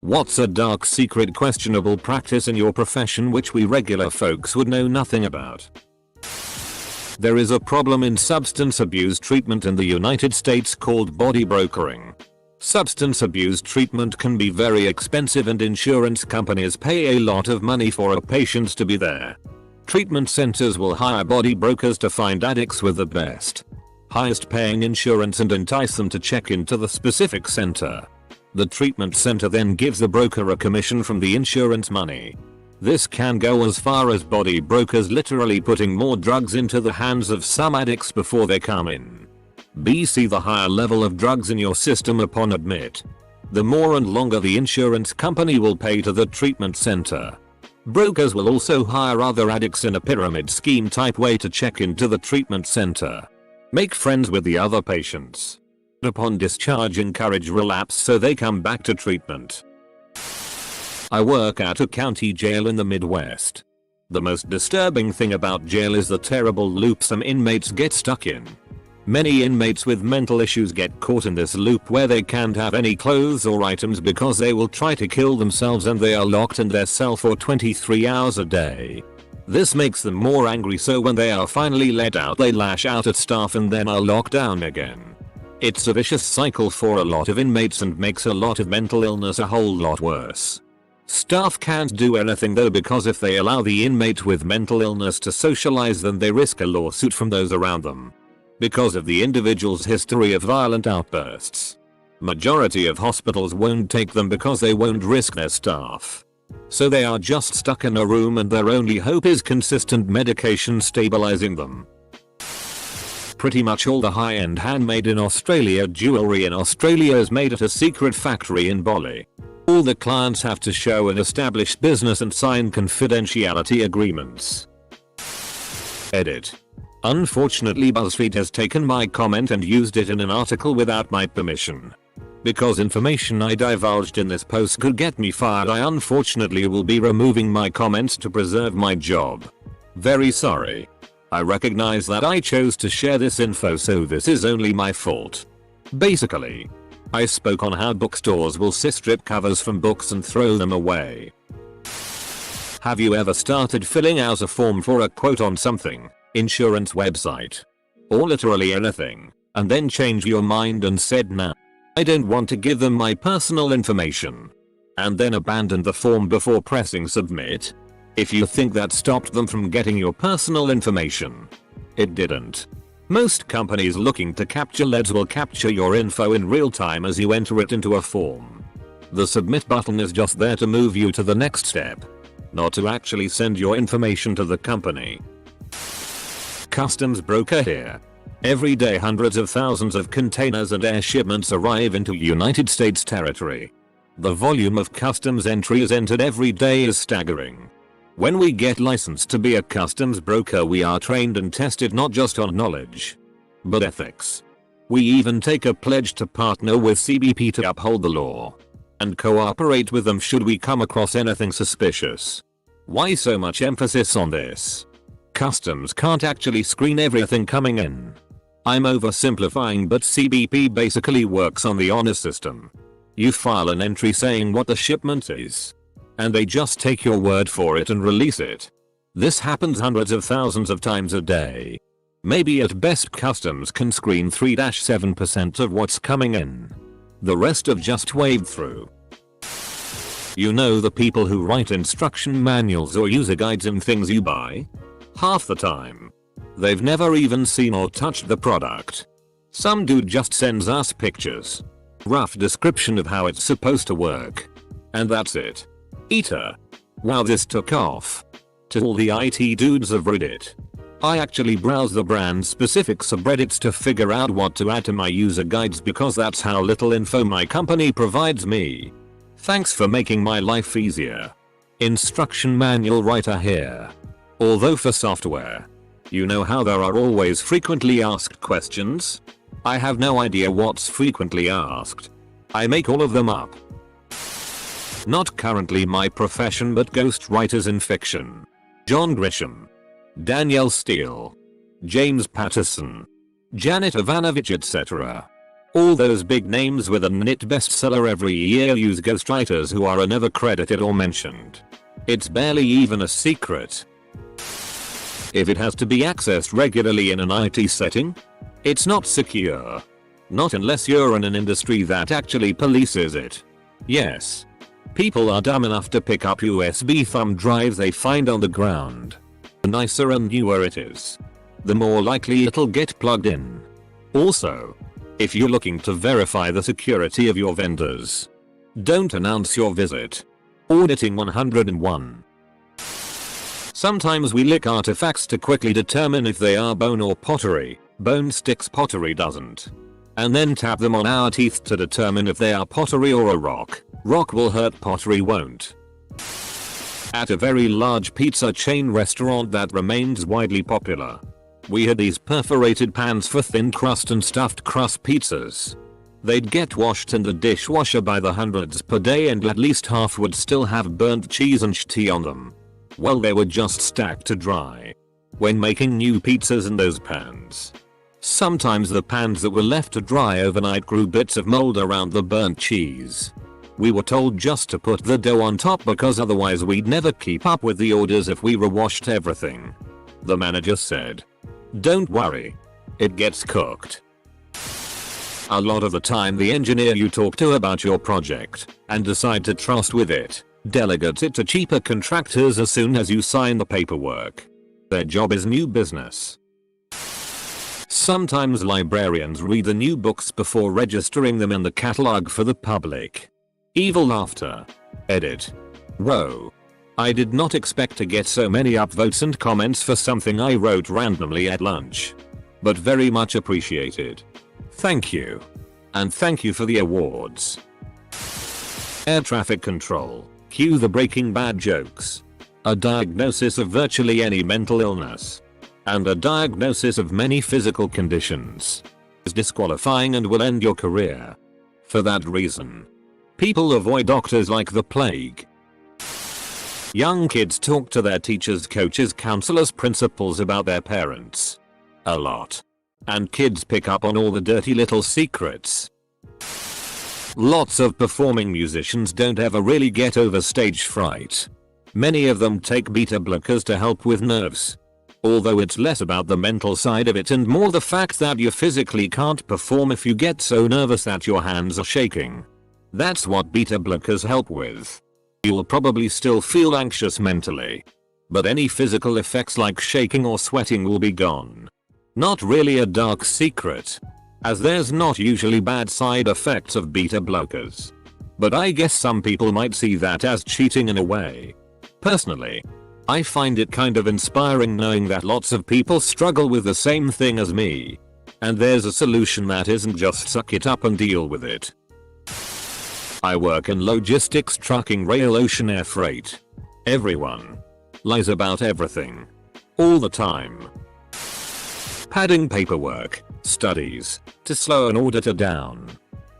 What's a dark secret questionable practice in your profession which we regular folks would know nothing about? There is a problem in substance abuse treatment in the United States called body brokering. Substance abuse treatment can be very expensive and insurance companies pay a lot of money for a patient to be there. Treatment centers will hire body brokers to find addicts with the best, highest paying insurance and entice them to check into the specific center. The treatment center then gives the broker a commission from the insurance money. This can go as far as body brokers literally putting more drugs into the hands of some addicts before they come in. BC the higher level of drugs in your system upon admit, the more and longer the insurance company will pay to the treatment center. Brokers will also hire other addicts in a pyramid scheme type way to check into the treatment center. Make friends with the other patients. Upon discharge encourage relapse so they come back to treatment. I work at a county jail in the Midwest. The most disturbing thing about jail is the terrible loop some inmates get stuck in. Many inmates with mental issues get caught in this loop where they can't have any clothes or items because they will try to kill themselves and they are locked in their cell for 23 hours a day. This makes them more angry, so when they are finally let out they lash out at staff and then are locked down again. It's a vicious cycle for a lot of inmates and makes a lot of mental illness a whole lot worse. Staff can't do anything though, because if they allow the inmate with mental illness to socialize then they risk a lawsuit from those around them because of the individual's history of violent outbursts. Majority of hospitals won't take them because they won't risk their staff. So they are just stuck in a room and their only hope is consistent medication stabilizing them. Pretty much all the high-end handmade in Australia jewelry in Australia is made at a secret factory in Bali. All the clients have to show an established business and sign confidentiality agreements. Edit. Unfortunately, BuzzFeed has taken my comment and used it in an article without my permission. Because information I divulged in this post could get me fired, I unfortunately will be removing my comments to preserve my job. Very sorry. I recognize that I chose to share this info, so this is only my fault. Basically, I spoke on how bookstores will strip covers from books and throw them away. Have you ever started filling out a form for a quote on something, insurance website, or literally anything, and then changed your mind and said nah, I don't want to give them my personal information, and then abandoned the form before pressing submit? If you think that stopped them from getting your personal information, it didn't. Most companies looking to capture leads will capture your info in real time as you enter it into a form. The submit button is just there to move you to the next step, not to actually send your information to the company. Customs broker here. Every day hundreds of thousands of containers and air shipments arrive into United States territory. The volume of customs entries entered every day is staggering. When we get licensed to be a customs broker, we are trained and tested not just on knowledge, but ethics. We even take a pledge to partner with CBP to uphold the law and cooperate with them should we come across anything suspicious. Why so much emphasis on this? Customs can't actually screen everything coming in. I'm oversimplifying, but CBP basically works on the honor system. You file an entry saying what the shipment is, and they just take your word for it and release it. This happens hundreds of thousands of times a day. Maybe at best customs can screen 3-7% of what's coming in. The rest of just waved through. You know the people who write instruction manuals or user guides in things you buy? Half the time, they've never even seen or touched the product. Some dude just sends us pictures, rough description of how it's supposed to work, and that's it. Eater. Wow, this took off. To all the IT dudes of Reddit, I actually browse the brand specific subreddits to figure out what to add to my user guides because that's how little info my company provides me. Thanks for making my life easier. Instruction manual writer here. Although for software, you know how there are always frequently asked questions? I have no idea what's frequently asked. I make all of them up. Not currently my profession, but ghost writers in fiction. John Grisham, Danielle Steele, James Patterson, Janet Ivanovich, etc. All those big names with a NIT bestseller every year use ghostwriters who are never credited or mentioned. It's barely even a secret. If it has to be accessed regularly in an IT setting, it's not secure. Not unless you're in an industry that actually polices it. Yes. People are dumb enough to pick up USB thumb drives they find on the ground. The nicer and newer it is, the more likely it'll get plugged in. Also, if you're looking to verify the security of your vendors, don't announce your visit. Auditing 101. Sometimes we lick artifacts to quickly determine if they are bone or pottery. Bone sticks, pottery doesn't. And then tap them on our teeth to determine if they are pottery or a rock. Rock will hurt, pottery won't. At a very large pizza chain restaurant that remains widely popular, we had these perforated pans for thin crust and stuffed crust pizzas. They'd get washed in the dishwasher by the hundreds per day and at least half would still have burnt cheese and shitty on them. Well, they were just stacked to dry when making new pizzas in those pans. Sometimes the pans that were left to dry overnight grew bits of mold around the burnt cheese. We were told just to put the dough on top because otherwise we'd never keep up with the orders if we rewashed everything. The manager said, "Don't worry, it gets cooked." A lot of the time the engineer you talk to about your project and decide to trust with it delegates it to cheaper contractors as soon as you sign the paperwork. Their job is new business. Sometimes librarians read the new books before registering them in the catalog for the public. Evil laughter. Edit. Whoa. I did not expect to get so many upvotes and comments for something I wrote randomly at lunch. But very much appreciated. Thank you. And thank you for the awards. Air traffic control. Cue the Breaking Bad jokes. A diagnosis of virtually any mental illness and a diagnosis of many physical conditions is disqualifying and will end your career. For that reason, people avoid doctors like the plague. Young kids talk to their teachers, coaches, counselors, principals about their parents a lot. And kids pick up on all the dirty little secrets. Lots of performing musicians don't ever really get over stage fright. Many of them take beta blockers to help with nerves. Although it's less about the mental side of it and more the fact that you physically can't perform if you get so nervous that your hands are shaking. That's what beta blockers help with. You'll probably still feel anxious mentally, but any physical effects like shaking or sweating will be gone. Not really a dark secret, as there's not usually bad side effects of beta blockers. But I guess some people might see that as cheating in a way. Personally, I find it kind of inspiring knowing that lots of people struggle with the same thing as me. And there's a solution that isn't just suck it up and deal with it. I work in logistics, trucking, rail, ocean, air freight. Everyone lies about everything. All the time. Padding paperwork, studies, to slow an auditor down.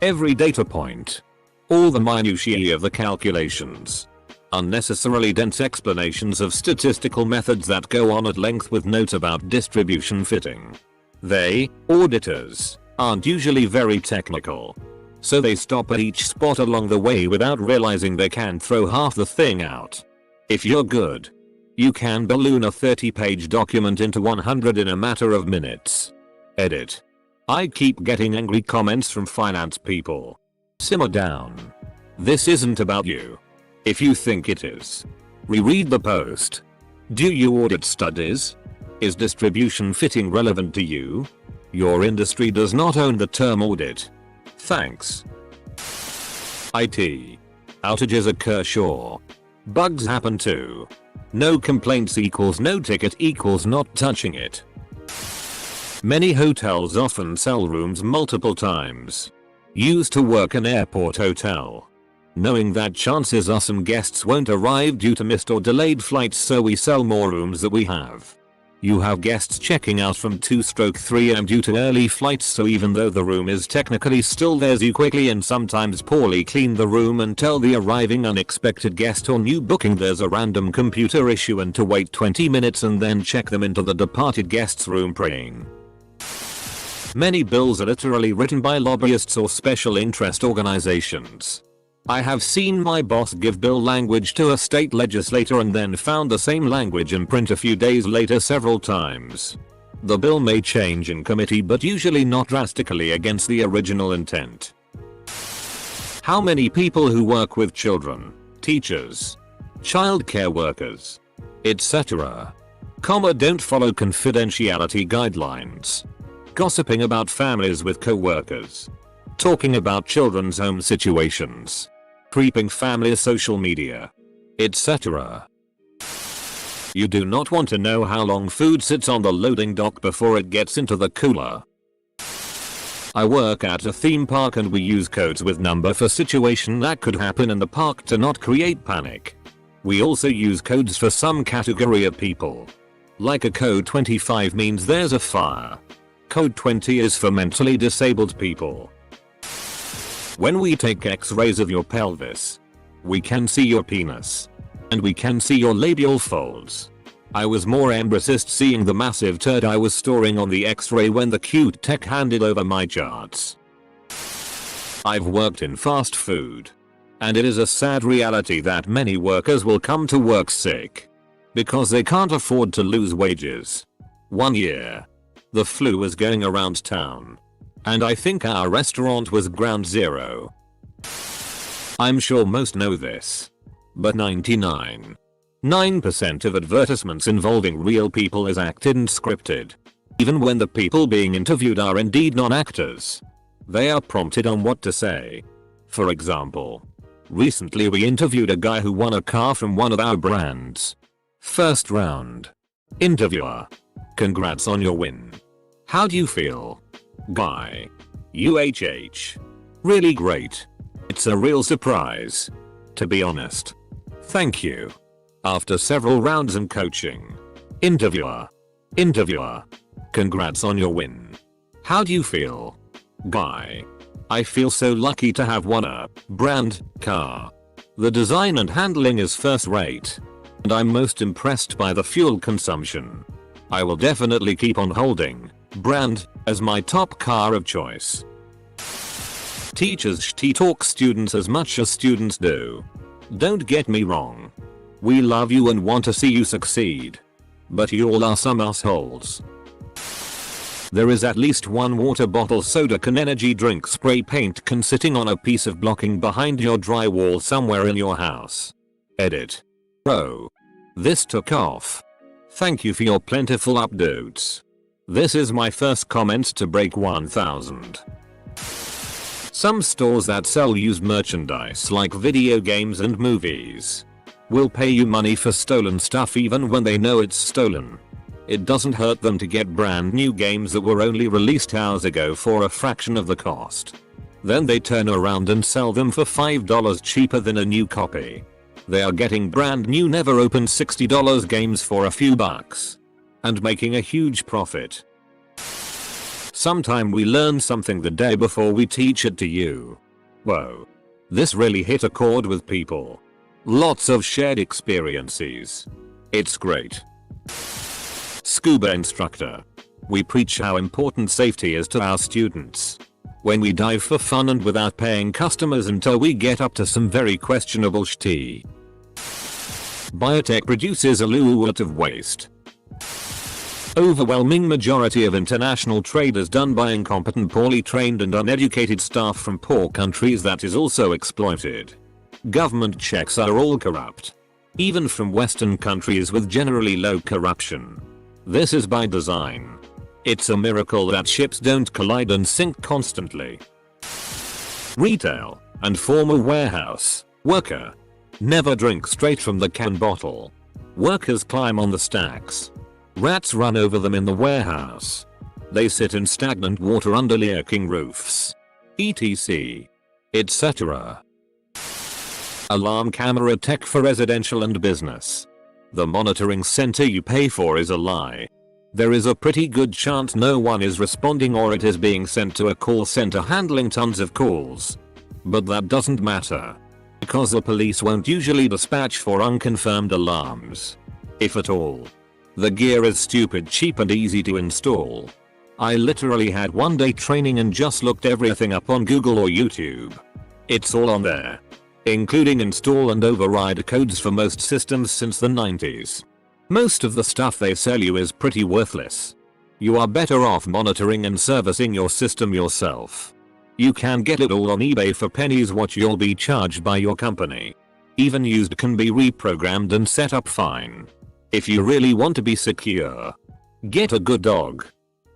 Every data point. All the minutiae of the calculations. Unnecessarily dense explanations of statistical methods that go on at length with notes about distribution fitting. They, auditors, aren't usually very technical. So they stop at each spot along the way without realizing they can throw half the thing out. If you're good, you can balloon a 30-page document into 100 in a matter of minutes. Edit. I keep getting angry comments from finance people. Simmer down. This isn't about you. If you think it is, reread the post. Do you audit studies? Is distribution fitting relevant to you? Your industry does not own the term audit. Thanks. IT. Outages occur, sure. Bugs happen too. No complaints equals no ticket equals not touching it. Many hotels often sell rooms multiple times. Used to work an airport hotel, knowing that chances are some guests won't arrive due to missed or delayed flights, so we sell more rooms that we have. You have guests checking out from 2/3 am due to early flights, so even though the room is technically still theirs, you quickly and sometimes poorly clean the room and tell the arriving unexpected guest or new booking there's a random computer issue and to wait 20 minutes and then check them into the departed guest's room praying. Many bills are literally written by lobbyists or special interest organizations. I have seen my boss give bill language to a state legislator and then found the same language in print a few days later several times. The bill may change in committee but usually not drastically against the original intent. How many people who work with children, teachers, childcare workers, etc., don't follow confidentiality guidelines, gossiping about families with co-workers, talking about children's home situations, creeping family social media, etc. You do not want to know how long food sits on the loading dock before it gets into the cooler. I work at a theme park and we use codes with number for situation that could happen in the park to not create panic. We also use codes for some category of people. Like a code 25 means there's a fire. Code 20 is for mentally disabled people. When we take x-rays of your pelvis, we can see your penis. And we can see your labial folds. I was more embarrassed seeing the massive turd I was storing on the x-ray when the cute tech handed over my charts. I've worked in fast food. And it is a sad reality that many workers will come to work sick. Because they can't afford to lose wages. One year, the flu was going around town. And I think our restaurant was ground zero. I'm sure most know this. But 99.9% of advertisements involving real people is acted and scripted. Even when the people being interviewed are indeed non-actors. They are prompted on what to say. For example, recently we interviewed a guy who won a car from one of our brands. First round. Interviewer: congrats on your win. How do you feel? Guy: UHH. Really great. It's a real surprise. To be honest. Thank you. After several rounds and coaching. Interviewer: congrats on your win. How do you feel? Guy: I feel so lucky to have won a brand car. The design and handling is first rate. And I'm most impressed by the fuel consumption. I will definitely keep on holding brand as my top car of choice. Teachers talk students as much as students do. Don't get me wrong. We love you and want to see you succeed. But you all are some assholes. There is at least one water bottle, soda can, energy drink, spray paint can sitting on a piece of blocking behind your drywall somewhere in your house. Edit. Oh. This took off. Thank you for your plentiful updates. This is my first comment to break 1000. Some stores that sell used merchandise like video games and movies will pay you money for stolen stuff even when they know it's stolen. It doesn't hurt them to get brand new games that were only released hours ago for a fraction of the cost. Then they turn around and sell them for $5 cheaper than a new copy. They are getting brand new never opened $60 games for a few bucks. And making a huge profit. Sometime we learn something the day before we teach it to you. Whoa. This really hit a chord with people. Lots of shared experiences. It's great. Scuba instructor. We preach how important safety is to our students. When we dive for fun and without paying customers until we get up to some very questionable shit. Biotech produces a lot of waste. Overwhelming majority of international trade is done by incompetent, poorly trained and uneducated staff from poor countries that is also exploited. Government checks are all corrupt. Even from Western countries with generally low corruption. This is by design. It's a miracle that ships don't collide and sink constantly. Retail and former warehouse worker. Never drink straight from the can bottle. Workers climb on the stacks. Rats run over them in the warehouse. They sit in stagnant water under leaking roofs. etc. etc. Alarm camera tech for residential and business. The monitoring center you pay for is a lie. There is a pretty good chance no one is responding or it is being sent to a call center handling tons of calls. But that doesn't matter. Because the police won't usually dispatch for unconfirmed alarms. If at all. The gear is stupid cheap and easy to install. I literally had one day training and just looked everything up on Google or YouTube. It's all on there, including install and override codes for most systems since the 90s. Most of the stuff they sell you is pretty worthless. You are better off monitoring and servicing your system yourself. You can get it all on eBay for pennies what you'll be charged by your company. Even used can be reprogrammed and set up fine. If you really want to be secure, get a good dog.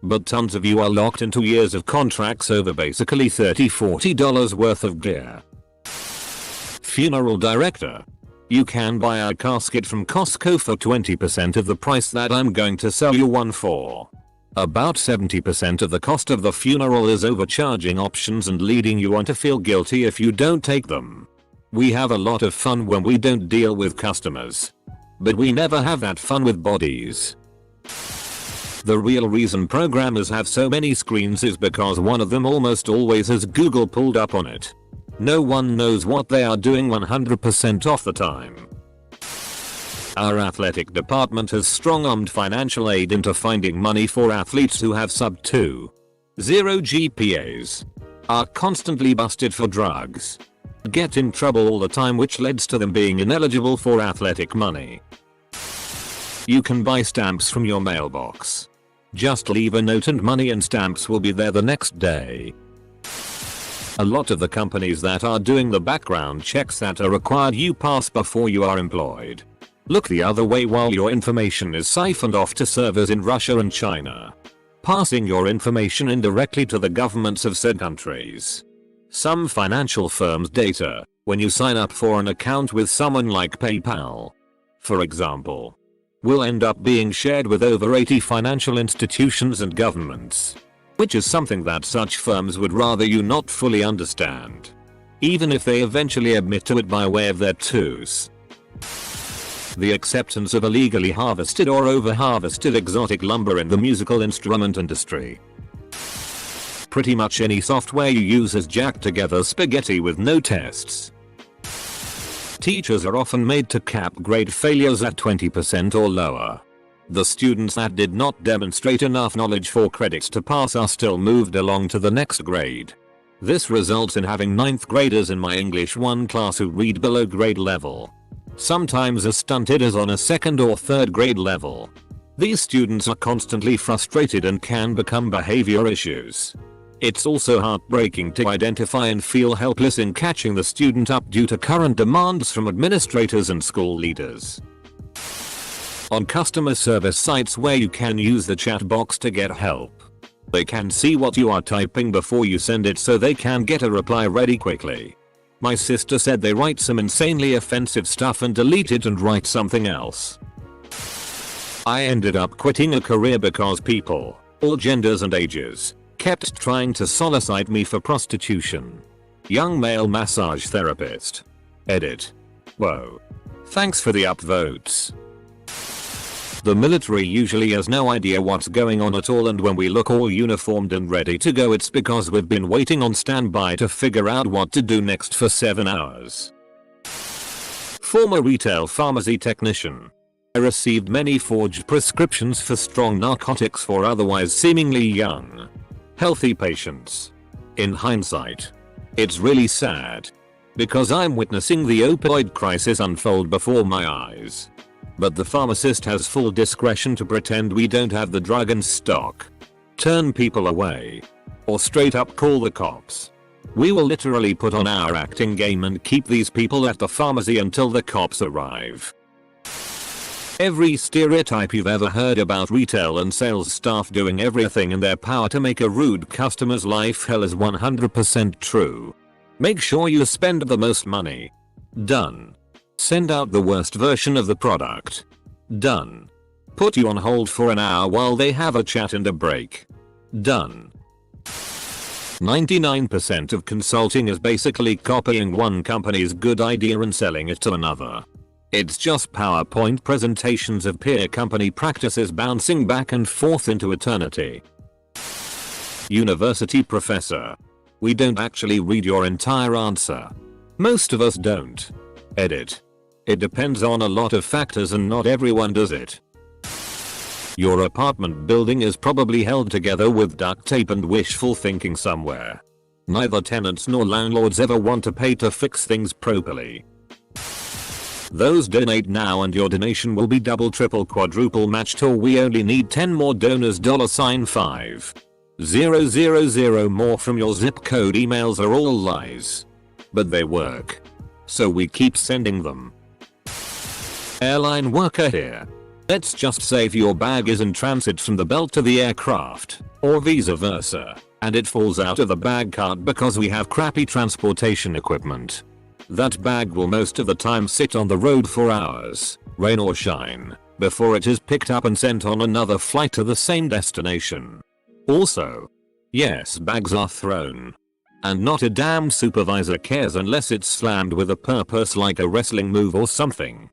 But tons of you are locked into years of contracts over basically $30-40 worth of gear. Funeral director. You can buy a casket from Costco for 20% of the price that I'm going to sell you one for. About 70% of the cost of the funeral is overcharging options and leading you on to feel guilty if you don't take them. We have a lot of fun when we don't deal with customers. But we never have that fun with bodies. The real reason programmers have so many screens is because one of them almost always has Google pulled up on it. No one knows what they are doing 100% of the time. Our athletic department has strong-armed financial aid into finding money for athletes who have sub 2.0 GPAs, are constantly busted for drugs, get in trouble all the time, which leads to them being ineligible for athletic money. You can buy stamps from your mailbox. Just leave a note and money and stamps will be there the next day. A lot of the companies that are doing the background checks that are required you pass before you are employed look the other way while your information is siphoned off to servers in Russia and China, passing your information indirectly to the governments of said countries. Some financial firms' data, when you sign up for an account with someone like PayPal, for example, will end up being shared with over 80 financial institutions and governments, which is something that such firms would rather you not fully understand, even if they eventually admit to it by way of their twos. The acceptance of illegally harvested or over-harvested exotic lumber in the musical instrument industry. Pretty much any software you use is jacked together spaghetti with no tests. Teachers are often made to cap grade failures at 20% or lower. The students that did not demonstrate enough knowledge for credits to pass are still moved along to the next grade. This results in having 9th graders in my English 1 class who read below grade level. Sometimes as stunted as on a 2nd or 3rd grade level. These students are constantly frustrated and can become behavior issues. It's also heartbreaking to identify and feel helpless in catching the student up due to current demands from administrators and school leaders. On customer service sites where you can use the chat box to get help, they can see what you are typing before you send it so they can get a reply ready quickly. My sister said they write some insanely offensive stuff and delete it and write something else. I ended up quitting a career because people, all genders and ages, kept trying to solicite me for prostitution. Young male massage therapist. Edit. Whoa. Thanks for the upvotes. The military usually has no idea what's going on at all, and when we look all uniformed and ready to go, it's because we've been waiting on standby to figure out what to do next for 7 hours. Former retail pharmacy technician. I received many forged prescriptions for strong narcotics for otherwise seemingly young, healthy patients. In hindsight, it's really sad, because I'm witnessing the opioid crisis unfold before my eyes. But the pharmacist has full discretion to pretend we don't have the drug in stock, turn people away, or straight up call the cops. We will literally put on our acting game and keep these people at the pharmacy until the cops arrive. Every stereotype you've ever heard about retail and sales staff doing everything in their power to make a rude customer's life hell is 100% true. Make sure you spend the most money. Done. Send out the worst version of the product. Done. Put you on hold for an hour while they have a chat and a break. Done. 99% of consulting is basically copying one company's good idea and selling it to another. It's just PowerPoint presentations of peer company practices bouncing back and forth into eternity. University professor. We don't actually read your entire answer. Most of us don't. Edit. It depends on a lot of factors and not everyone does it. Your apartment building is probably held together with duct tape and wishful thinking somewhere. Neither tenants nor landlords ever want to pay to fix things properly. Those donate now and your donation will be double, triple, quadruple matched, or we only need 10 more donors. $5,000 more from your zip code emails are all lies. But they work. So we keep sending them. Airline worker here. Let's just say if your bag is in transit from the belt to the aircraft, or vice versa, and it falls out of the bag cart because we have crappy transportation equipment. That bag will most of the time sit on the road for hours, rain or shine, before it is picked up and sent on another flight to the same destination. Also, yes, bags are thrown. And not a damn supervisor cares unless it's slammed with a purpose like a wrestling move or something.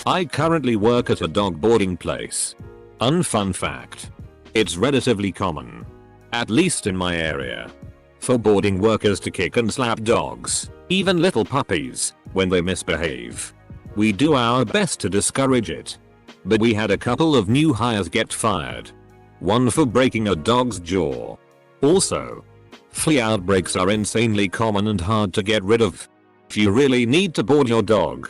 I currently work at a dog boarding place. Unfun fact. It's relatively common, at least in my area, for boarding workers to kick and slap dogs, even little puppies, when they misbehave. We do our best to discourage it. But we had a couple of new hires get fired. One for breaking a dog's jaw. Also, flea outbreaks are insanely common and hard to get rid of. If you really need to board your dog,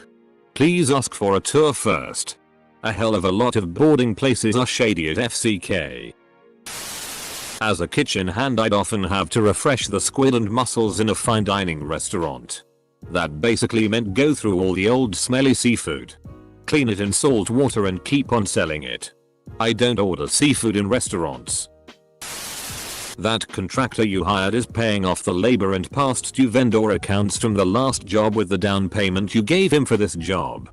please ask for a tour first. A hell of a lot of boarding places are shady at FCK. As a kitchen hand, I'd often have to refresh the squid and mussels in a fine dining restaurant. That basically meant go through all the old smelly seafood, clean it in salt water and keep on selling it. I don't order seafood in restaurants. That contractor you hired is paying off the labor and past due vendor accounts from the last job with the down payment you gave him for this job.